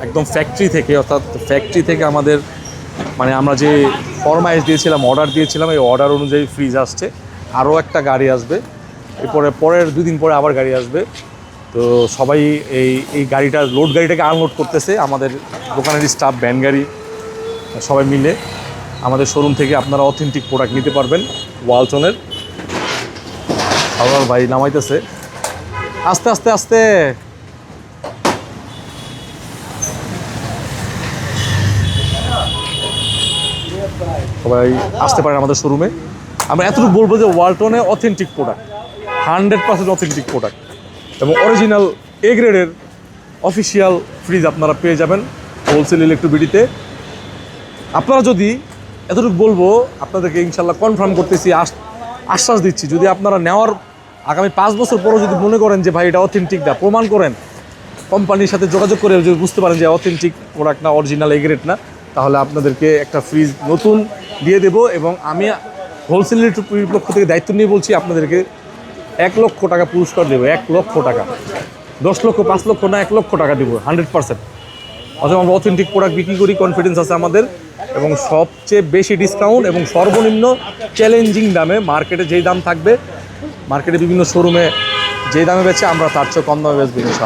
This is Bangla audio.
একদম ফ্যাক্টরি থেকে, অর্থাৎ ফ্যাক্টরি থেকে আমাদের মানে আমরা যে ফরমাইশ দিয়েছিলাম, অর্ডার দিয়েছিলাম, এই অর্ডার অনুযায়ী ফ্রিজ আসছে। আরও একটা গাড়ি আসবে এরপরে, পরের 2 দিন পরে আবার গাড়ি আসবে। তো সবাই এই গাড়িটা, লোড গাড়িটাকে আনলোড করতেছে আমাদের দোকানের স্টাফ, ভ্যান গাড়ি সবাই মিলে। আমাদের শোরুম থেকে আপনারা অথেন্টিক প্রোডাক্ট নিতে পারবেন ওয়ালটনের। ভাই নামাইতেছে, আস্তে আস্তে আস্তে। সবাই আসতে পারেন আমাদের শোরুমে। আমরা এতটুকু বলবো যে ওয়ালটনে অথেন্টিক প্রোডাক্ট, 100% অথেন্টিক প্রোডাক্ট এবং অরিজিনাল এ গ্রেডের অফিসিয়াল ফ্রিজ আপনারা পেয়ে যাবেন হোলসেল ইলেকট্রিবিটিতে। আপনারা যদি, এতটুকু বলবো আপনাদেরকে, ইনশাল্লাহ কনফার্ম করতেছি, আশ্বাস দিচ্ছি, যদি আপনারা নেওয়ার আগামী 5 বছর পরও যদি মনে করেন যে ভাই এটা অথেন্টিক না, প্রমাণ করেন, কোম্পানির সাথে যোগাযোগ করে যদি বুঝতে পারেন যে অথেন্টিক প্রোডাক্ট না, অরিজিনাল এ গ্রেড না, তাহলে আপনাদেরকে একটা ফ্রিজ নতুন দিয়ে দেবো। এবং আমি হোলসেল ইলেকট্রিক পক্ষ থেকে দায়িত্ব নিয়ে বলছি, আপনাদেরকে 1 লক্ষ টাকা পুরস্কার দেবো। 1 লক্ষ টাকা, 10 লক্ষ 5 লক্ষ না, 1 লক্ষ টাকা দেবো 100%। অথবা আমরা অথেন্টিক প্রোডাক্ট বিক্রি করি, কনফিডেন্স আছে আমাদের, এবং সবচেয়ে বেশি ডিসকাউন্ট এবং সর্বনিম্ন চ্যালেঞ্জিং দামে। মার্কেটে যেই দাম থাকবে, মার্কেটে বিভিন্ন শোরুমে যেই দামে বেচে আমরা তার চেয়ে কম দামে বেচবো ইনশাআল্লাহ।